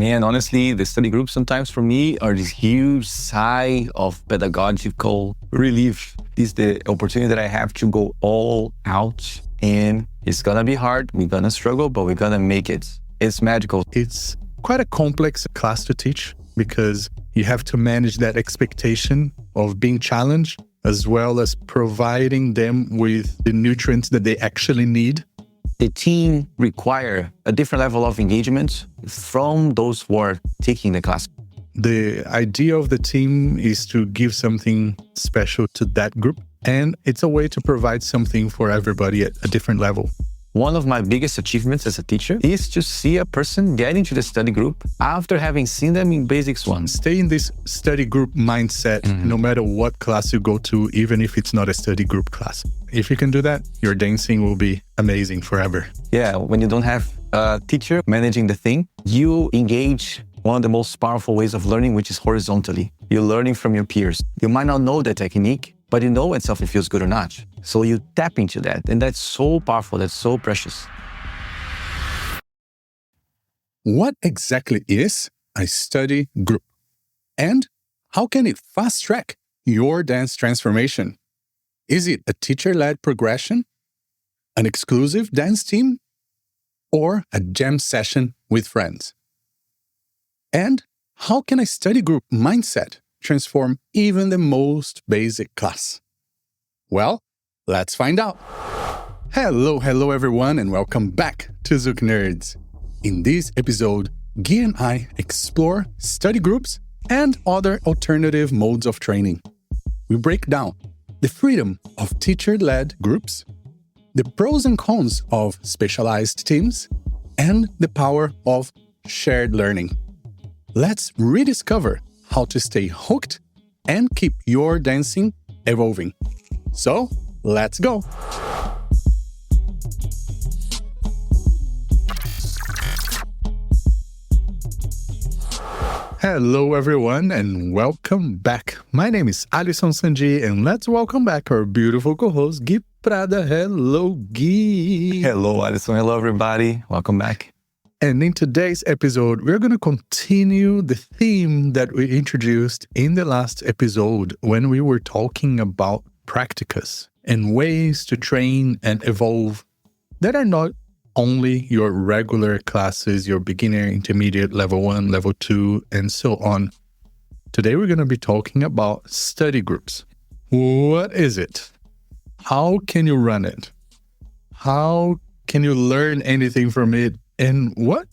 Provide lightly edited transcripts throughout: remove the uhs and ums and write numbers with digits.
Man, honestly, the study groups sometimes for me are this huge sigh of pedagogical relief. This is the opportunity that I have to go all out, and it's gonna be hard. We're gonna struggle, but we're gonna make it. It's magical. It's quite a complex class to teach because you have to manage that expectation of being challenged as well as providing them with the nutrients that they actually need. The team require a different level of engagement from those who are taking the class. The idea of the team is to give something special to that group, and it's a way to provide something for everybody at a different level. One of my biggest achievements as a teacher is to see a person get into the study group after having seen them in basics 1. Stay in this study group mindset no matter what class you go to, even if it's not a study group class. If you can do that, your dancing will be amazing forever. Yeah, when you don't have a teacher managing the thing, you engage one of the most powerful ways of learning, which is horizontally. You're learning from your peers. You might not know the technique, but you know when something feels good or not. So you tap into that, and that's so powerful, that's so precious. What exactly is a study group? And how can it fast-track your dance transformation? Is it a teacher-led progression, an exclusive dance team, or a jam session with friends? And how can a study group mindset transform even the most basic class? Well, let's find out. Hello everyone, and welcome back to ZoukNerds. In this episode, Gui and I explore study groups and other alternative modes of training. We break down the freedom of teacher-led groups, the pros and cons of specialized teams, and the power of shared learning. Let's rediscover how to stay hooked and keep your dancing evolving. So, let's go! Hello everyone and welcome back. My name is Alisson Sanji and let's welcome back our beautiful co-host Gui Prada. Hello Gui. Hello Alisson, hello everybody. Welcome back. And in today's episode, we're going to continue the theme that we introduced in the last episode when we were talking about practicas and ways to train and evolve that are not only your regular classes, your beginner, intermediate, level 1, level 2, and so on. Today, we're going to be talking about study groups. What is it? How can you run it? How can you learn anything from it? And what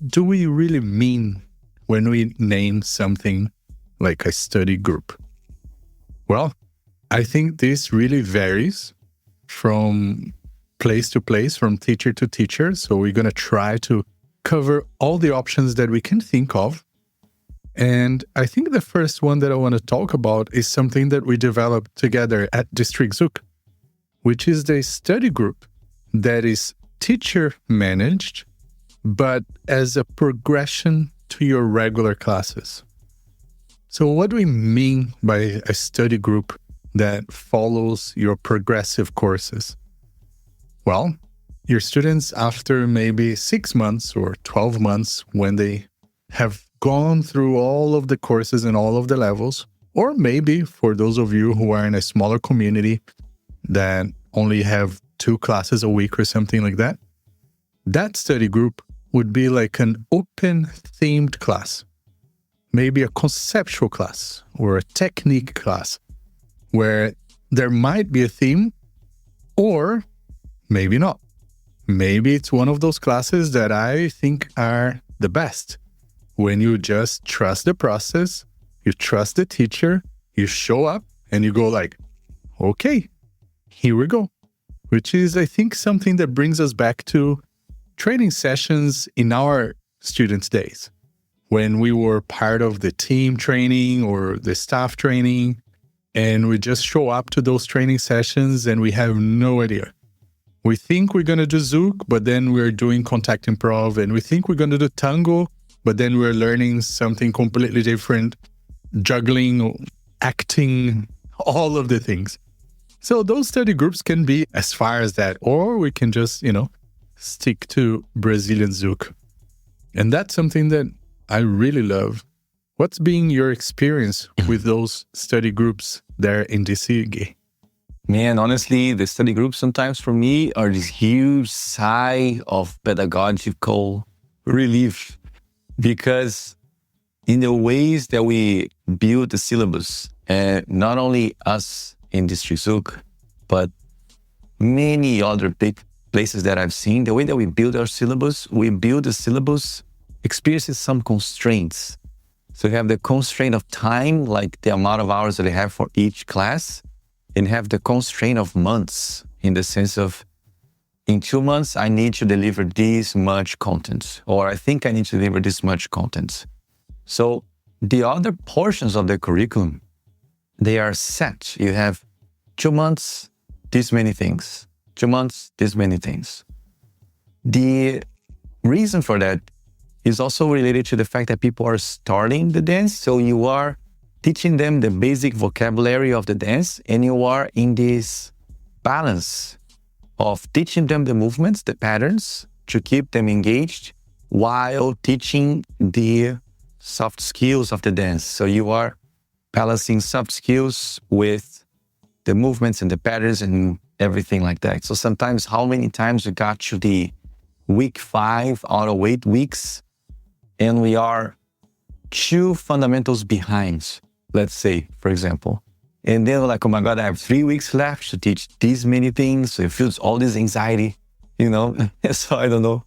do we really mean when we name something like a study group? Well, I think this really varies from place to place, from teacher to teacher. So we're going to try to cover all the options that we can think of. And I think the first one that I want to talk about is something that we developed together at District Zouk, which is the study group that is teacher managed, but as a progression to your regular classes. So what do we mean by a study group that follows your progressive courses? Well, your students, after maybe 6 months or 12 months, when they have gone through all of the courses and all of the levels, or maybe for those of you who are in a smaller community that only have 2 classes a week or something like that, that study group would be like an open themed class, maybe a conceptual class or a technique class where there might be a theme or maybe not. Maybe it's one of those classes that I think are the best when you just trust the process, you trust the teacher, you show up and you go like, okay, here we go. Which is, I think, something that brings us back to training sessions in our students' days, when we were part of the team training or the staff training, and we just show up to those training sessions and we have no idea. We think we're going to do Zouk, but then we're doing contact improv, and we think we're going to do tango, but then we're learning something completely different, juggling, acting, all of the things. So those study groups can be as far as that, or we can just, stick to Brazilian Zouk. And that's something that I really love. What's been your experience with those study groups there in DC, Gui? Man, honestly, the study groups sometimes for me are this huge sigh of pedagogical relief, because in the ways that we build the syllabus, and not only us in District Zouk, but many other big places that I've seen, the way that we build our syllabus, we build the syllabus experiences some constraints. So you have the constraint of time, like the amount of hours that they have for each class, and have the constraint of months, in the sense of, in 2 months, I need to deliver this much content, or I think I need to deliver this much content. So the other portions of the curriculum, they are set. You have 2 months, this many things. 2 months, this many things. The reason for that is also related to the fact that people are starting the dance. So you are teaching them the basic vocabulary of the dance, and you are in this balance of teaching them the movements, the patterns, to keep them engaged while teaching the soft skills of the dance. So you are balancing soft skills with the movements and the patterns and everything like that. So sometimes, how many times we got to the week 5 out of 8 weeks, and we are 2 fundamentals behind, let's say, for example. And then we're like, oh my God, I have 3 weeks left to teach these many things. So it feels all this anxiety, So I don't know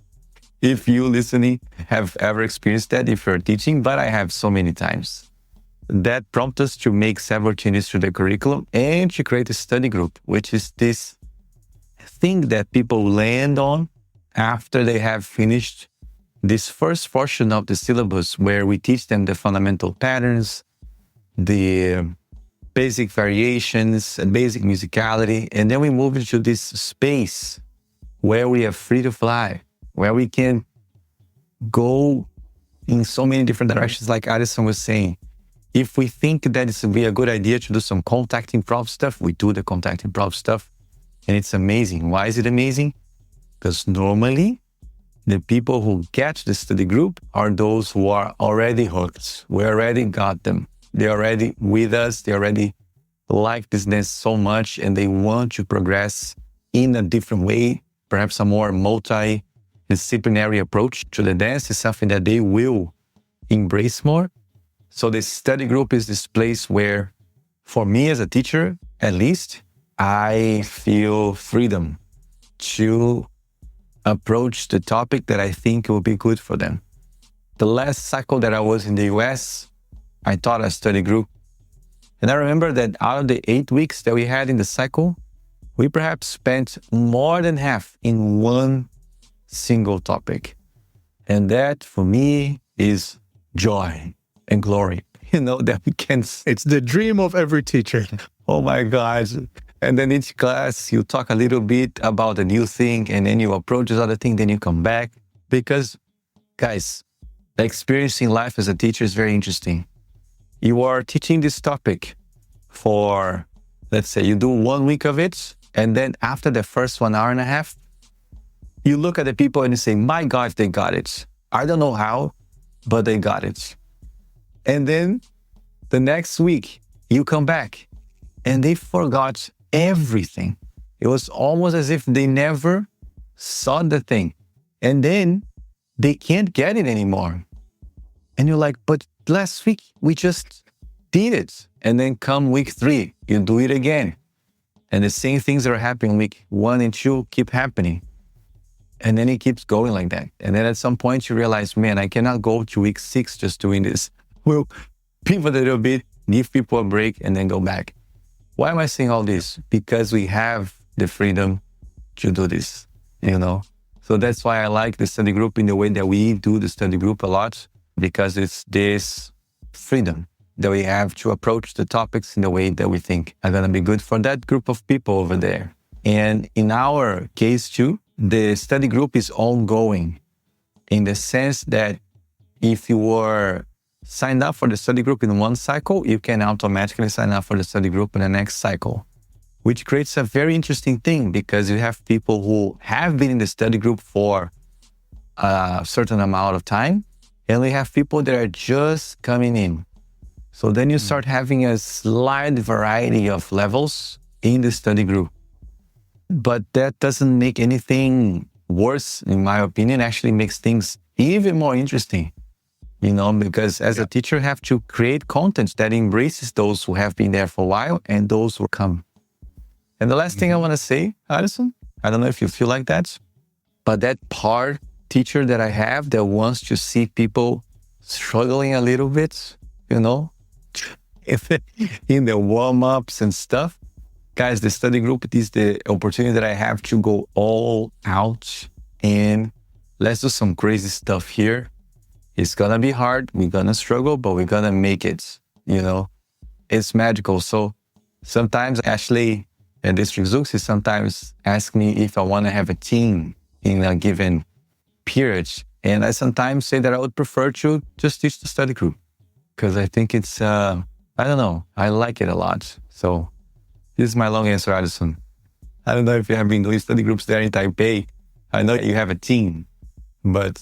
if you listening have ever experienced that if you're teaching, but I have so many times. That prompts us to make several changes to the curriculum and to create a study group, which is this thing that people land on after they have finished this first portion of the syllabus, where we teach them the fundamental patterns, the basic variations and basic musicality. And then we move into this space where we are free to fly, where we can go in so many different directions, like Addison was saying. If we think that it would be a good idea to do some contact improv stuff, we do the contact improv stuff. And it's amazing. Why is it amazing? Because normally the people who get the study group are those who are already hooked. We already got them. They're already with us. They already like this dance so much, and they want to progress in a different way. Perhaps a more multidisciplinary approach to the dance is something that they will embrace more. So the study group is this place where, for me as a teacher, at least, I feel freedom to approach the topic that I think will be good for them. The last cycle that I was in the US, I taught a study group. And I remember that out of the 8 weeks that we had in the cycle, we perhaps spent more than half in one single topic. And that, for me, is joy and glory. That we can... It's the dream of every teacher. Oh my gosh. And then each class, you talk a little bit about a new thing, and then you approach this other thing, then you come back. Because, guys, experiencing life as a teacher is very interesting. You are teaching this topic for, let's say, you do 1 week of it, and then after the first 1 hour and a half, you look at the people and you say, my God, they got it. I don't know how, but they got it. And then the next week, you come back and they forgot everything. It was almost as if they never saw the thing. And then they can't get it anymore. And you're like, but last week we just did it. And then come week 3, you do it again. And the same things that are happening week 1 and 2 keep happening. And then it keeps going like that. And then at some point you realize, man, I cannot go to week 6 just doing this. We'll pivot a little bit, give people a break, and then go back. Why am I saying all this? Because we have the freedom to do this, So that's why I like the study group in the way that we do the study group a lot, because it's this freedom that we have to approach the topics in the way that we think are going to be good for that group of people over there. And in our case too, the study group is ongoing in the sense that if you were signed up for the study group in one cycle, you can automatically sign up for the study group in the next cycle, which creates a very interesting thing because you have people who have been in the study group for a certain amount of time and we have people that are just coming in. So then you start having a slight variety of levels in the study group. But that doesn't make anything worse, in my opinion. Actually makes things even more interesting, because as a teacher, you have to create content that embraces those who have been there for a while and those who come. And the last thing I want to say, Addison, I don't know if you feel like that, but that part teacher that I have that wants to see people struggling a little bit, if in the warm-ups and stuff, guys, the study group is the opportunity that I have to go all out and let's do some crazy stuff here. It's gonna be hard, we're gonna struggle, but we're gonna make it, It's magical. So sometimes Ashley at District Zouk sometimes ask me if I wanna have a team in a given period. And I sometimes say that I would prefer to just teach the study group because I think it's, I don't know, I like it a lot. So this is my long answer, Addison. I don't know if you have been doing study groups there in Taipei. I know you have a team, but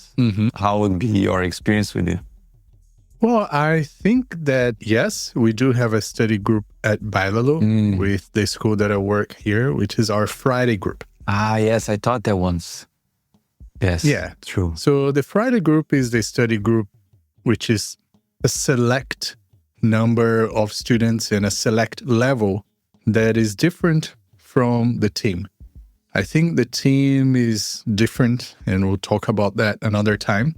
how would be your experience with it? Well, I think that, yes, we do have a study group at Bailalo with the school that I work here, which is our Friday group. Ah, yes, I taught that once. Yes, yeah, true. So the Friday group is the study group, which is a select number of students and a select level that is different from the team. I think the team is different, and we'll talk about that another time.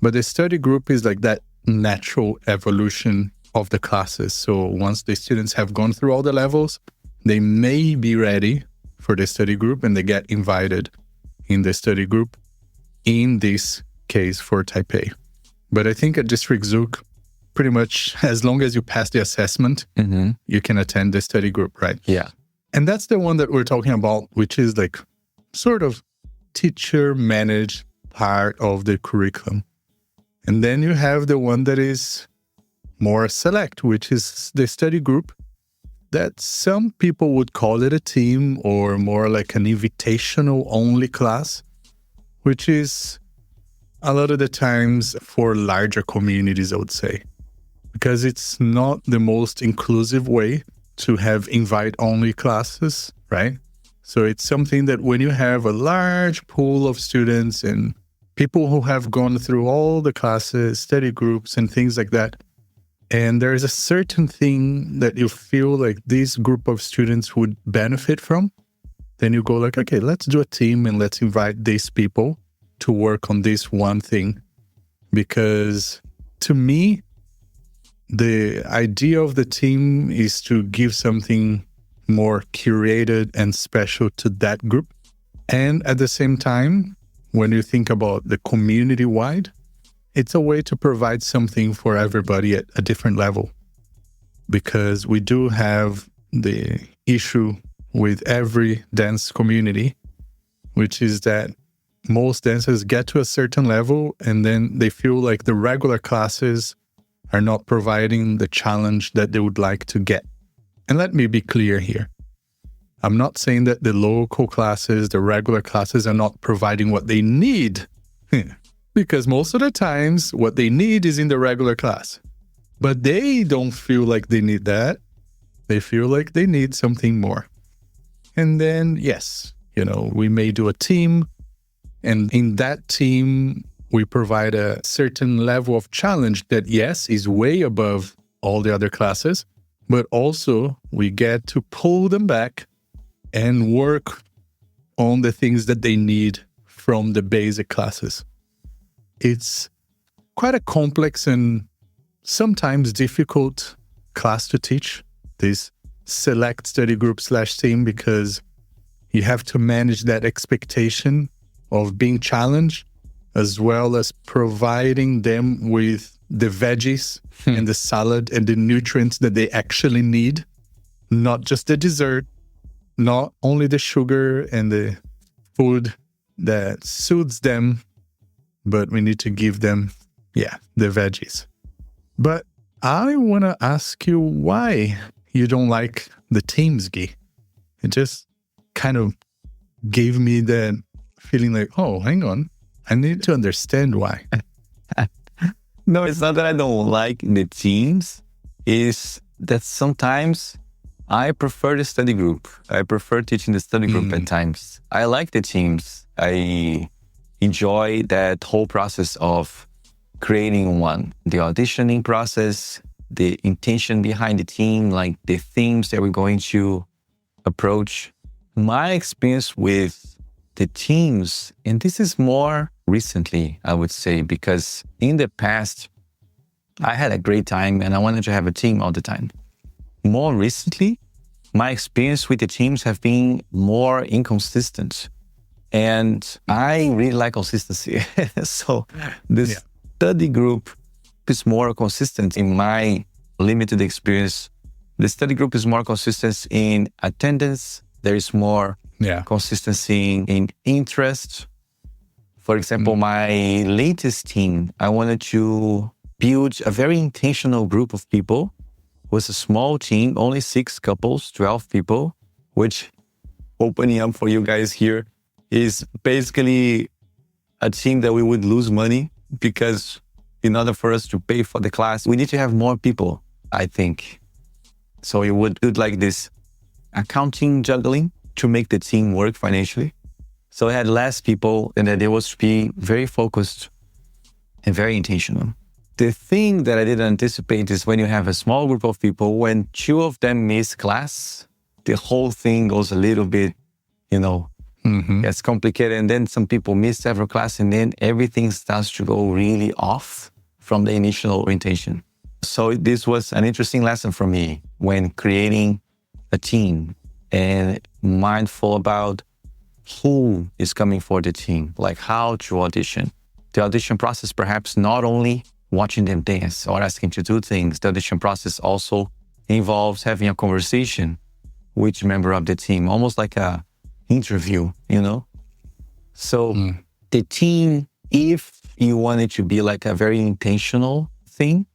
But the study group is like that natural evolution of the classes. So once the students have gone through all the levels, they may be ready for the study group and they get invited in the study group, in this case for Taipei. But I think at District Zouk, pretty much as long as you pass the assessment, you can attend the study group, right? Yeah. And that's the one that we're talking about, which is like sort of teacher-managed part of the curriculum. And then you have the one that is more select, which is the study group that some people would call it a team or more like an invitational-only class, which is a lot of the times for larger communities, I would say, because it's not the most inclusive way to have invite-only classes, right? So it's something that when you have a large pool of students and people who have gone through all the classes, study groups and things like that, and there is a certain thing that you feel like this group of students would benefit from, then you go like, okay, let's do a team and let's invite these people to work on this one thing. Because to me, the idea of the team is to give something more curated and special to that group. And at the same time, when you think about the community-wide, it's a way to provide something for everybody at a different level. Because we do have the issue with every dance community, which is that most dancers get to a certain level and then they feel like the regular classes are not providing the challenge that they would like to get. And let me be clear here. I'm not saying that the local classes, the regular classes are not providing what they need. Because most of the times, what they need is in the regular class. But they don't feel like they need that. They feel like they need something more. And then, yes, we may do a team. And in that team, we provide a certain level of challenge that, yes, is way above all the other classes. But also, we get to pull them back and work on the things that they need from the basic classes. It's quite a complex and sometimes difficult class to teach, this select study group / team, because you have to manage that expectation of being challenged, as well as providing them with the veggies and the salad and the nutrients that they actually need, not just the dessert, not only the sugar and the food that suits them, but we need to give them, the veggies. But I want to ask you why you don't like the teams, Gui. It just kind of gave me that feeling like, oh, hang on, I need to understand why. No, it's not that I don't like the teams. It's that sometimes I prefer the study group. I prefer teaching the study group at times. I like the teams. I enjoy that whole process of creating one. The auditioning process, the intention behind the team, like the themes that we're going to approach. My experience with the teams, and this is more recently, I would say, because in the past, I had a great time and I wanted to have a team all the time. More recently, my experience with the teams have been more inconsistent. And I really like consistency. So this study group is more consistent in my limited experience. The study group is more consistent in attendance. There is more consistency in interest. For example, my latest team, I wanted to build a very intentional group of people. It was a small team, only 6 couples, 12 people, which, opening up for you guys here, is basically a team that we would lose money because in order for us to pay for the class, we need to have more people, I think. So you would do like this accounting juggling to make the team work financially. So I had less people and that it was to be very focused and very intentional. The thing that I didn't anticipate is when you have a small group of people, when 2 of them miss class, the whole thing goes a little bit, gets complicated. And then some people miss several classes and then everything starts to go really off from the initial orientation. So this was an interesting lesson for me when creating a team and mindful about who is coming for the team, like how to audition. The audition process, perhaps not only watching them dance or asking to do things. The audition process also involves having a conversation with each member of the team, almost like a interview, So the team, if you want it to be like a very intentional thing,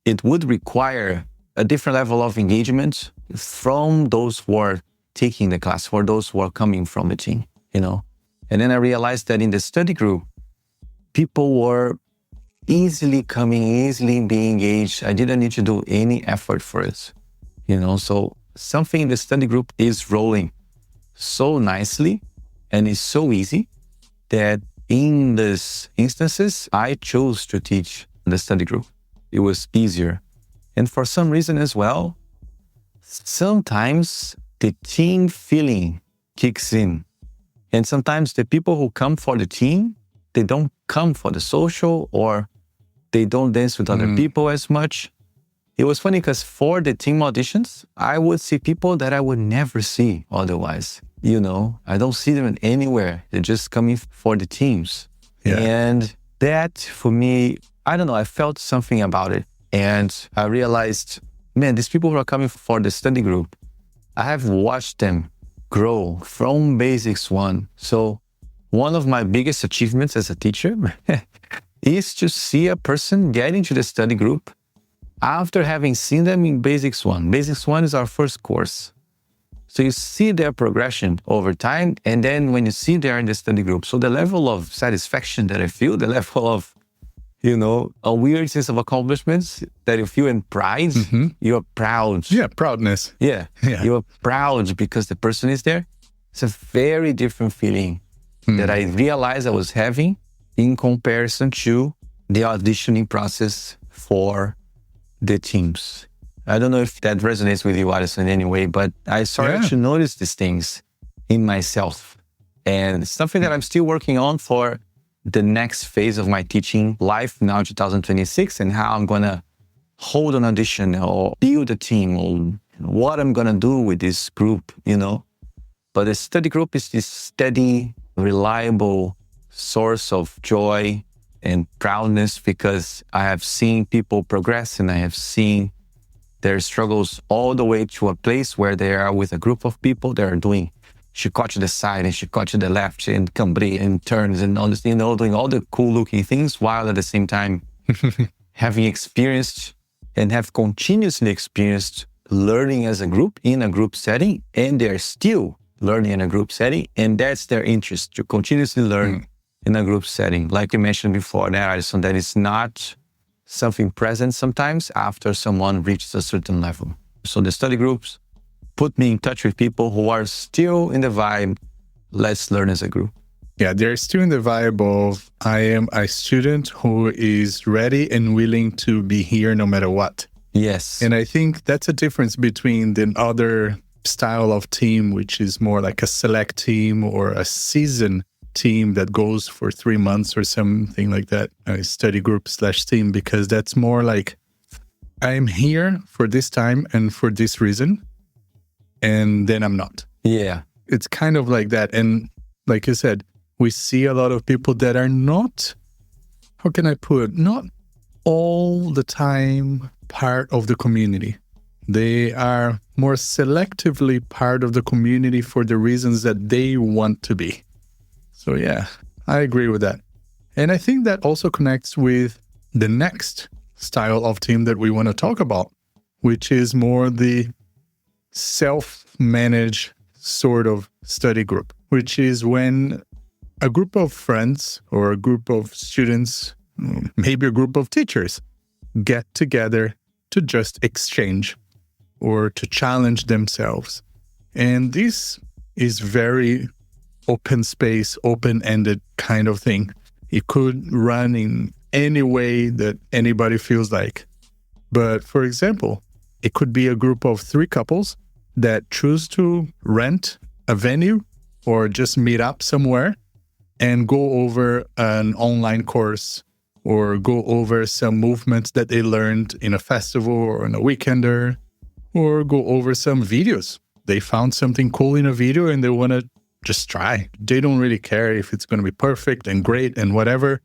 it would require a different level of engagement from those who are taking the class, for those who are coming from the team, And then I realized that in the study group, people were easily coming, easily being engaged. I didn't need to do any effort for it, So something in the study group is rolling so nicely and it's so easy that in these instances, I chose to teach the study group. It was easier. And for some reason as well, sometimes the team feeling kicks in. And sometimes the people who come for the team, they don't come for the social or they don't dance with other people as much. It was funny because for the team auditions, I would see people that I would never see otherwise. I don't see them anywhere. They're just coming for the teams. Yeah. And that for me, I don't know, I felt something about it. And I realized, man, these people who are coming for the study group, I have watched them grow from basics 1. So one of my biggest achievements as a teacher is to see a person get into the study group after having seen them in basics 1. Basics 1 is our first course. So you see their progression over time, and then when you see they're in the study group, so the level of satisfaction that I feel, the level of, a weird sense of accomplishments that you feel and pride, you're proud. Yeah, proudness. Yeah, you're proud because the person is there. It's a very different feeling that I realized I was having in comparison to the auditioning process for the teams. I don't know if that resonates with you, Addison, in any way, but I started to notice these things in myself. And it's something that I'm still working on for the next phase of my teaching life now, 2026, and how I'm going to hold an audition or build a team or what I'm going to do with this group, But the study group is this steady, reliable source of joy and proudness because I have seen people progress and I have seen their struggles all the way to a place where they are with a group of people that are doing chicote to the side and chicote to the left and cambri and turns and all this, doing all the cool looking things while at the same time having experienced and have continuously experienced learning as a group in a group setting, and they're still learning in a group setting, and that's their interest, to continuously learn in a group setting. Like you mentioned before, Addison, that it's not something present sometimes after someone reaches a certain level. So the study groups put me in touch with people who are still in the vibe, let's learn as a group. Yeah, they're still in the vibe of, I am a student who is ready and willing to be here no matter what. Yes. And I think that's a difference between the other style of team, which is more like a select team or a season team that goes for 3 months or something like that, a study group / team, because that's more like, I'm here for this time and for this reason, and then I'm not. Yeah. It's kind of like that. And like you said, we see a lot of people that are not, how can I put it, not all the time part of the community. They are more selectively part of the community for the reasons that they want to be. So yeah, I agree with that. And I think that also connects with the next style of team that we want to talk about, which is more the self-managed sort of study group, which is when a group of friends or a group of students, maybe a group of teachers, get together to just exchange or to challenge themselves. And this is very open space, open-ended kind of thing. It could run in any way that anybody feels like. But for example, it could be a group of 3 couples that choose to rent a venue or just meet up somewhere and go over an online course or go over some movements that they learned in a festival or on a weekender, or go over some videos. They found something cool in a video and they want to just try. They don't really care if it's going to be perfect and great and whatever.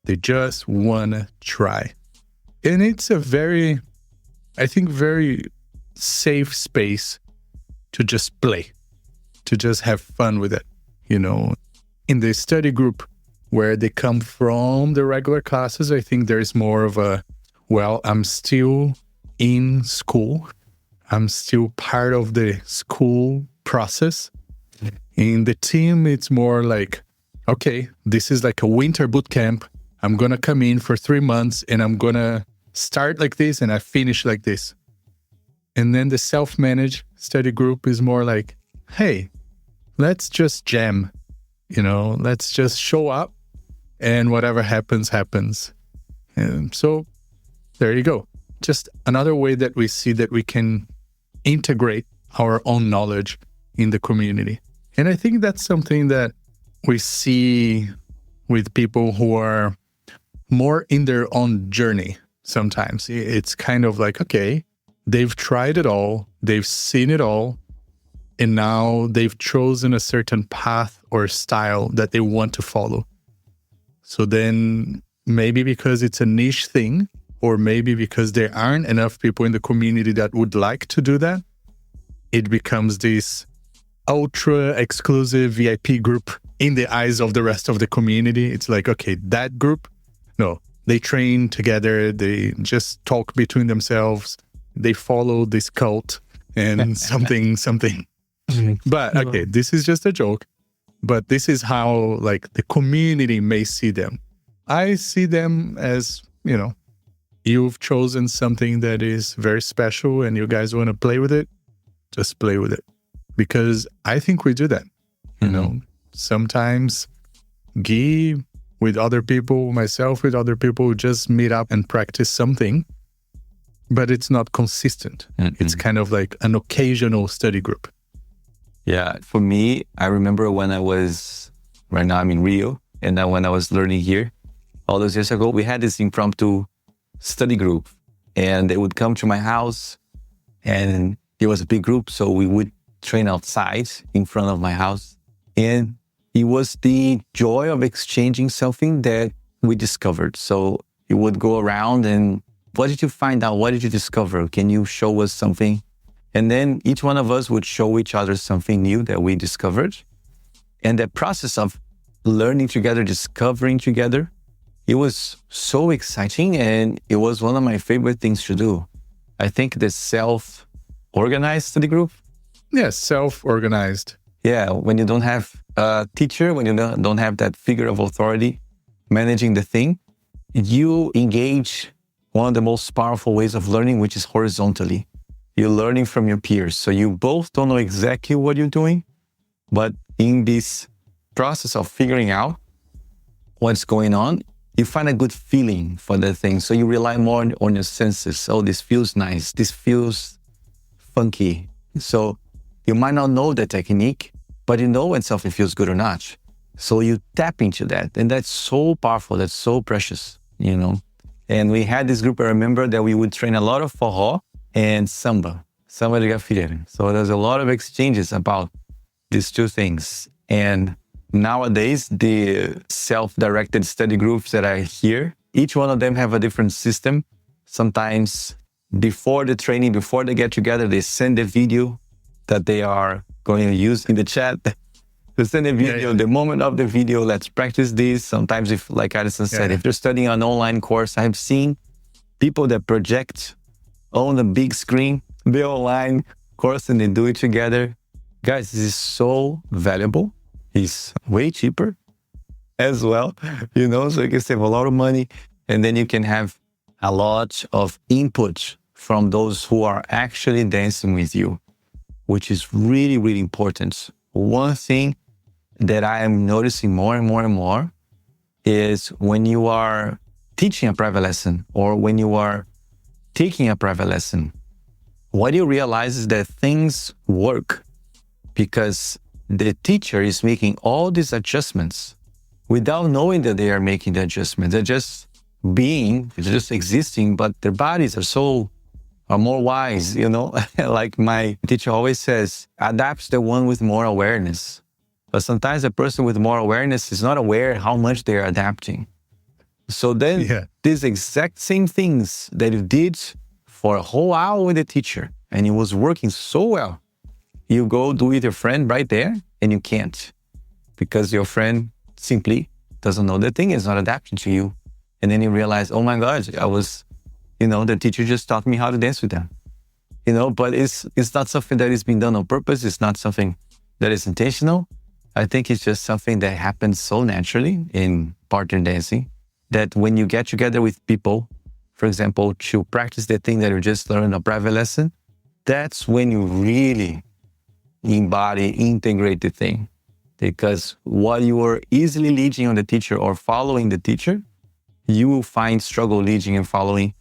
They just want to try. And it's a very, I think, very safe space to just play, to just have fun with it, you know. In the study group where they come from the regular classes, I think there's more of a, well, I'm still in school. I'm still part of the school process. In the team, it's more like, okay, this is like a winter boot camp. I'm going to come in for 3 months and I'm going to start like this and I finish like this. And then the self-managed study group is more like, hey, let's just jam. You know, let's just show up and whatever happens, happens. And so there you go. Just another way that we see that we can integrate our own knowledge in the community. And I think that's something that we see with people who are more in their own journey sometimes. It's kind of like, okay, they've tried it all, they've seen it all, and now they've chosen a certain path or style that they want to follow. So then maybe because it's a niche thing, or maybe because there aren't enough people in the community that would like to do that, it becomes this ultra exclusive VIP group in the eyes of the rest of the community. It's like, okay, that group, no, they train together, they just talk between themselves, they follow this cult and something. But okay, this is just a joke. But this is how like the community may see them. I see them as, you know, you've chosen something that is very special and you guys want to play with it, just play with it. Because I think we do that. You know, sometimes Guy with other people, myself with other people, just meet up and practice something, but it's not consistent. It's kind of like an occasional study group. Yeah, for me, I remember when right now I'm in Rio, and then when I was learning here, all those years ago, we had this impromptu study group, and they would come to my house, and it was a big group, so we would train outside in front of my house. And it was the joy of exchanging something that we discovered. So it would go around and, what did you find out? What did you discover? Can you show us something? And then each one of us would show each other something new that we discovered. And that process of learning together, discovering together, it was so exciting, and it was one of my favorite things to do. I think the self-organized study group. Yes, self-organized. Yeah, when you don't have a teacher, when you don't have that figure of authority managing the thing, you engage one of the most powerful ways of learning, which is horizontally. You're learning from your peers. So you both don't know exactly what you're doing, but in this process of figuring out what's going on, you find a good feeling for the thing. So you rely more on your senses. Oh, this feels nice. This feels funky. So you might not know the technique, but you know when something feels good or not. So you tap into that. And that's so powerful. That's so precious, you know. And we had this group, I remember, that we would train a lot of forró and samba de gafieira. So there's a lot of exchanges about these two things. And nowadays, the self-directed study groups that I hear, each one of them have a different system. Sometimes before the training, before they get together, they send a video that they are going to use in the chat. To send a video, the moment of the video, let's practice this. Sometimes if, like Addison said, if you're studying an online course, I've seen people that project on the big screen, the online course, and they do it together. Guys, this is so valuable. It's way cheaper as well, you know, so you can save a lot of money, and then you can have a lot of input from those who are actually dancing with you, which is really, really important. One thing that I am noticing more and more and more is when you are teaching a private lesson or when you are taking a private lesson, what you realize is that things work because the teacher is making all these adjustments without knowing that they are making the adjustments. They're just being, they're just existing, but their bodies are more wise, you know? Like my teacher always says, adapts the one with more awareness. But sometimes a person with more awareness is not aware how much they're adapting. So then these exact same things that you did for a whole hour with the teacher and it was working so well, you go do it with your friend right there and you can't because your friend simply doesn't know the thing, is not adapting to you. And then you realize, oh my gosh, the teacher just taught me how to dance with them. You know, but it's not something that is being done on purpose. It's not something that is intentional. I think it's just something that happens so naturally in partner dancing that when you get together with people, for example, to practice the thing that you just learned in a private lesson, that's when you really integrate the thing. Because what you are easily leading on the teacher or following the teacher, you will find struggle leading and following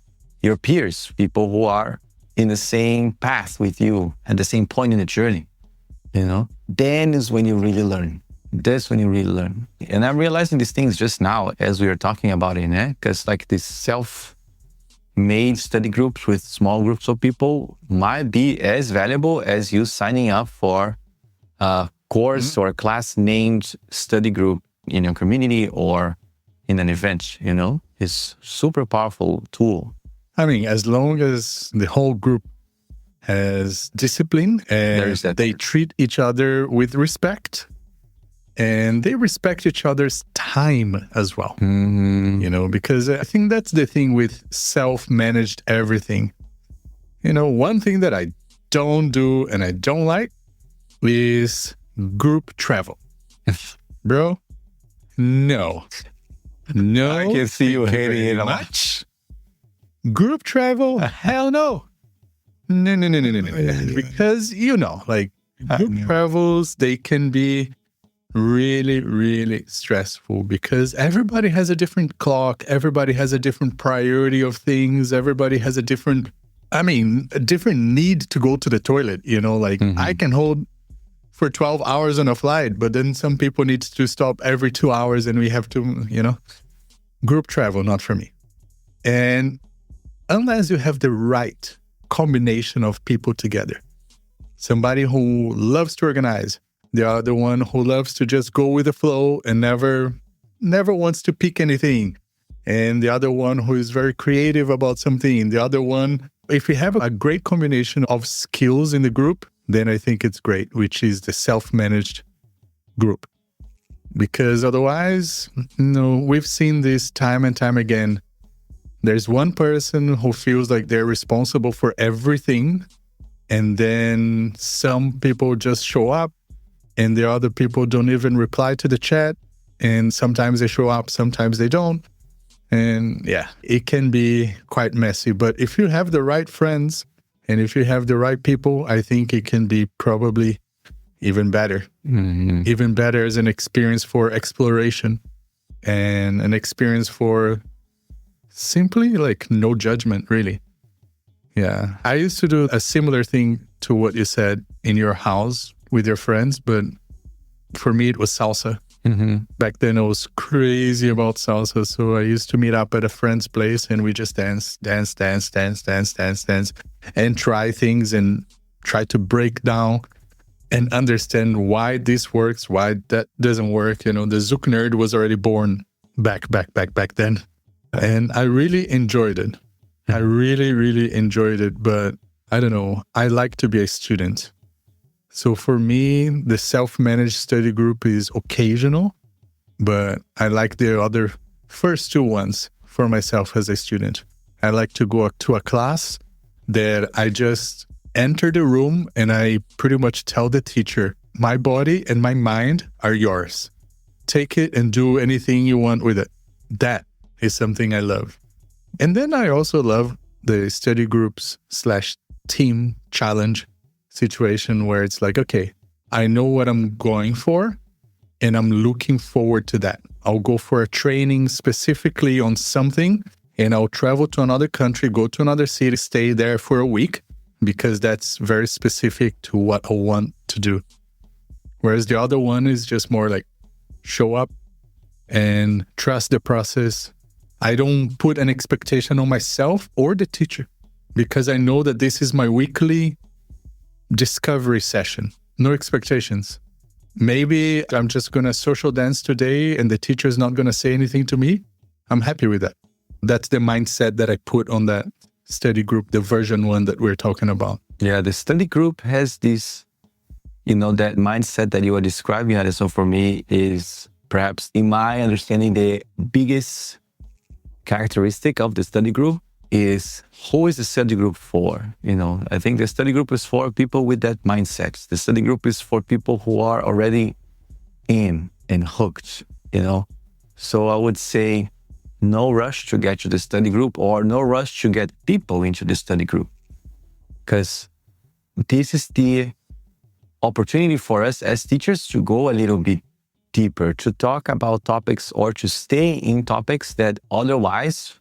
your peers, people who are in the same path with you at the same point in the journey, you know? Then is when you really learn. That's when you really learn. And I'm realizing these things just now as we are talking about it, because like these self-made study groups with small groups of people might be as valuable as you signing up for a course or a class-named study group in your community or in an event, you know? It's super powerful tool. I mean, as long as the whole group has discipline and they treat each other with respect and they respect each other's time as well, you know, because I think that's the thing with self-managed everything. You know, one thing that I don't do and I don't like is group travel. Bro, no. I can see you hating it a lot. Group travel? Hell no. No. Because, you know, like group travels, they can be really, really stressful because everybody has a different clock. Everybody has a different priority of things. Everybody has a different need to go to the toilet. You know, like I can hold for 12 hours on a flight, but then some people need to stop every 2 hours and we have to, you know, group travel, not for me. And unless you have the right combination of people together, somebody who loves to organize, the other one who loves to just go with the flow and never wants to pick anything, and the other one who is very creative about something, the other one, if we have a great combination of skills in the group, then I think it's great, which is the self-managed group. Because otherwise, we've seen this time and time again. There's one person who feels like they're responsible for everything, and then some people just show up, and the other people don't even reply to the chat, and sometimes they show up, sometimes they don't. And yeah, it can be quite messy. But if you have the right friends and if you have the right people, I think it can be probably even better. Even better as an experience for exploration and an experience for simply like no judgment, really. Yeah. I used to do a similar thing to what you said in your house with your friends, but for me, it was salsa. Back then, I was crazy about salsa. So I used to meet up at a friend's place and we just dance, and try things and try to break down and understand why this works, why that doesn't work. The ZoukNerd was already born back then. And I really enjoyed it. I really, really enjoyed it. But I don't know, I like to be a student. So for me, the self-managed study group is occasional, but I like the other first two ones for myself as a student. I like to go to a class that I just enter the room and I pretty much tell the teacher, my body and my mind are yours. Take it and do anything you want with it. That is something I love. And then I also love the study groups / team challenge situation where it's like, okay, I know what I'm going for and I'm looking forward to that. I'll go for a training specifically on something and I'll travel to another country, go to another city, stay there for a week because that's very specific to what I want to do. Whereas the other one is just more like show up and trust the process. I don't put an expectation on myself or the teacher because I know that this is my weekly discovery session. No expectations. Maybe I'm just going to social dance today and the teacher is not going to say anything to me. I'm happy with that. That's the mindset that I put on that study group, the version 1 that we're talking about. Yeah, the study group has this, that mindset that you are describing. And so for me is perhaps, in my understanding, the biggest characteristic of the study group is who is the study group for? I think the study group is for people with that mindset. The study group is for people who are already in and hooked, So I would say no rush to get to the study group or no rush to get people into the study group. Because this is the opportunity for us as teachers to go a little bit deeper, to talk about topics or to stay in topics that otherwise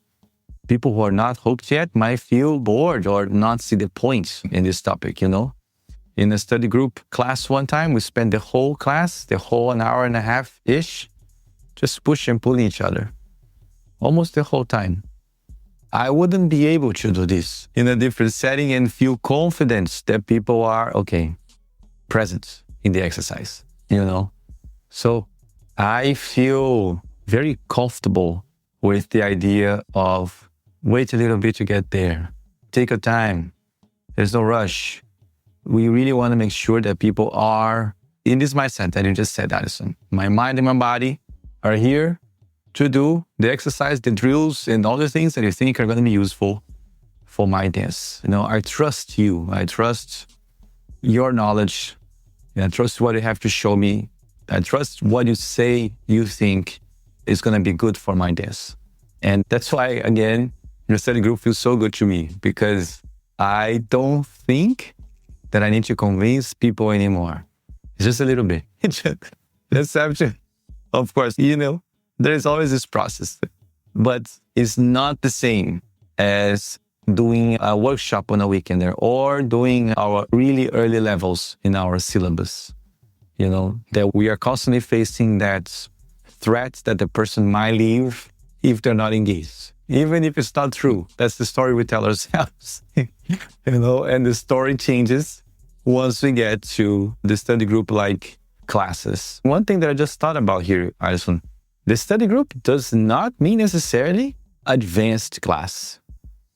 people who are not hooked yet might feel bored or not see the point in this topic, In a study group class one time, we spent the whole class, the whole an hour and a half-ish, just push and pull each other. Almost the whole time. I wouldn't be able to do this in a different setting and feel confident that people are, present in the exercise, So I feel very comfortable with the idea of wait a little bit to get there. Take your time. There's no rush. We really want to make sure that people are in this mindset that you just said, Addison. My mind and my body are here to do the exercise, the drills, and all the things that you think are going to be useful for my dance. I trust you. I trust your knowledge. I trust what you have to show me. I trust what you say you think is going to be good for my dance. And that's why, again, your study group feels so good to me because I don't think that I need to convince people anymore. It's just a little bit. Deception. Of course, there is always this process, but it's not the same as doing a workshop on a weekend or doing our really early levels in our syllabus. That we are constantly facing that threat that the person might leave if they're not engaged. Even if it's not true. That's the story we tell ourselves. And the story changes once we get to the study group like classes. One thing that I just thought about here, Addison, the study group does not mean necessarily advanced class.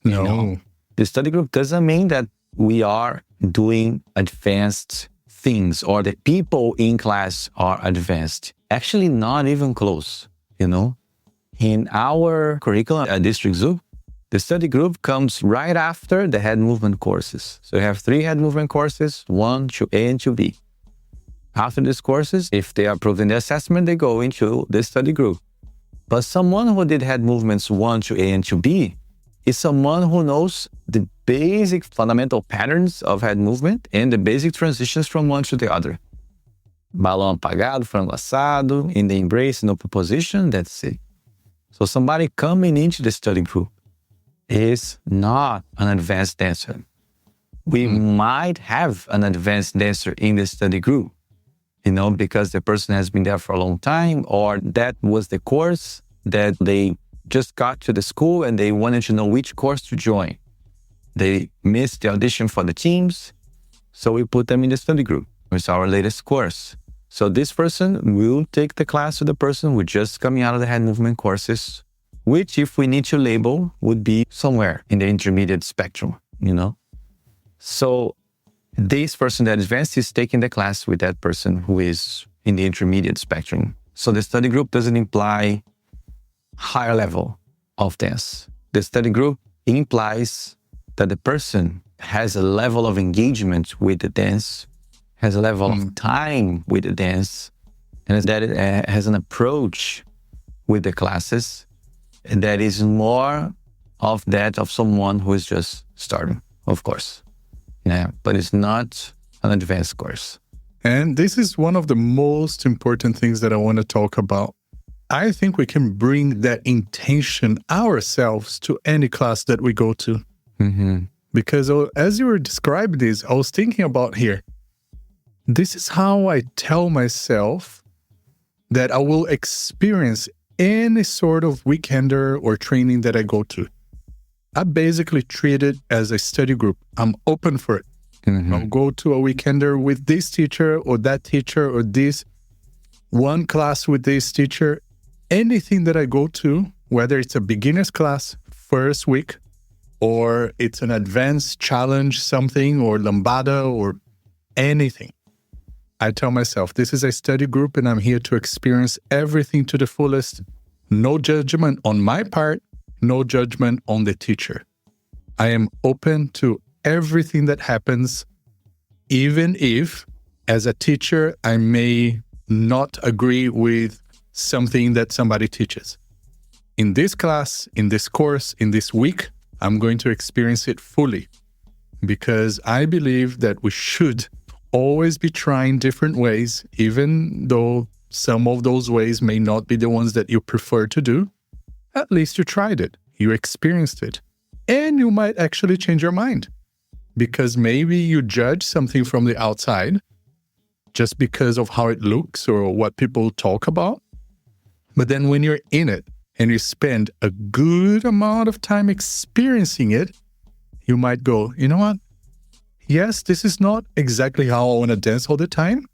No. The study group doesn't mean that we are doing advanced things or the people in class are advanced. Actually, not even close, In our curriculum at District Zouk, the study group comes right after the head movement courses. So you have 3 head movement courses, 1, 2A and 2B. After these courses, if they are approved in the assessment, they go into the study group. But someone who did head movements 1 to A and to B is someone who knows the basic fundamental patterns of head movement and the basic transitions from one to the other. Balão apagado, frango assado, in the embrace, no position, that's it. So somebody coming into the study group is not an advanced dancer. We might have an advanced dancer in the study group, because the person has been there for a long time, or that was the course that they just got to the school and they wanted to know which course to join. They missed the audition for the teams, so we put them in the study group. It's our latest course. So this person will take the class with the person who just coming out of the head movement courses, which, if we need to label, would be somewhere in the intermediate spectrum, So this person that advanced is taking the class with that person who is in the intermediate spectrum. So the study group doesn't imply higher level of dance. The study group implies that the person has a level of engagement with the dance, has a level of time with the dance, and that it has an approach with the classes that is more of that of someone who is just starting, of course. Yeah, but it's not an advanced course. And this is one of the most important things that I want to talk about. I think we can bring that intention ourselves to any class that we go to. Because as you were describing this, I was thinking about here, this is how I tell myself that I will experience any sort of weekender or training that I go to. I basically treat it as a study group. I'm open for it. I'll go to a weekender with this teacher or that teacher or this one class with this teacher. Anything that I go to, whether it's a beginner's class, first week, or it's an advanced challenge, something, or lambada, or anything, I tell myself, this is a study group and I'm here to experience everything to the fullest. No judgment on my part, no judgment on the teacher. I am open to everything that happens, even if, as a teacher, I may not agree with something that somebody teaches. In this class, in this course, in this week, I'm going to experience it fully because I believe that we should always be trying different ways, even though some of those ways may not be the ones that you prefer to do. At least you tried it, you experienced it, and you might actually change your mind because maybe you judge something from the outside just because of how it looks or what people talk about. But then when you're in it and you spend a good amount of time experiencing it, you might go, you know what? Yes, this is not exactly how I want to dance all the time,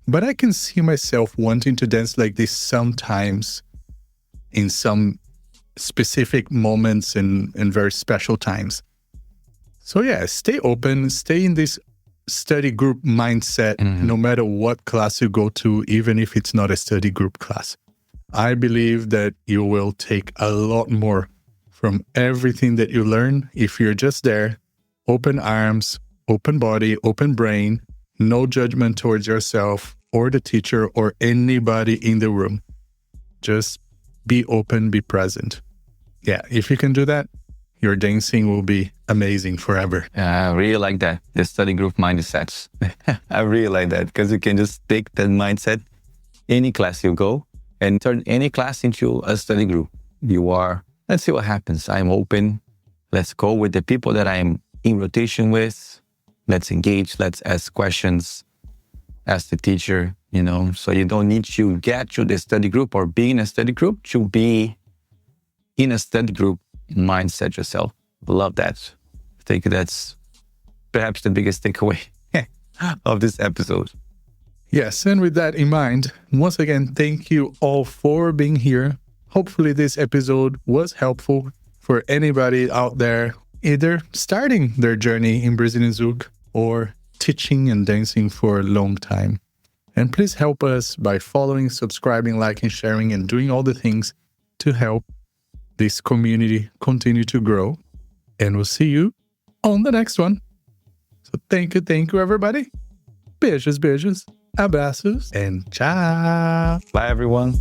but I can see myself wanting to dance like this sometimes in some specific moments and very special times. So yeah, stay open, stay in this study group mindset, no matter what class you go to, even if it's not a study group class. I believe that you will take a lot more from everything that you learn if you're just there, open arms, open body, open brain, no judgment towards yourself or the teacher or anybody in the room. Just be open, be present. Yeah, if you can do that, your dancing will be amazing forever. I really like that, the study group mindsets. I really like that because you can just take that mindset any class you go and turn any class into a study group. Let's see what happens. I'm open. Let's go with the people that I'm in rotation with. Let's engage, let's ask questions, ask the teacher, so you don't need to get to the study group or be in a study group to be in a study group mindset yourself. Love that. I think that's perhaps the biggest takeaway of this episode. Yes, and with that in mind, once again, thank you all for being here. Hopefully this episode was helpful for anybody out there, either starting their journey in Brazilian Zouk or teaching and dancing for a long time. And please help us by following, subscribing, liking, sharing, and doing all the things to help this community continue to grow. And we'll see you on the next one. So thank you, everybody. Beijos, abraços, and ciao. Bye, everyone.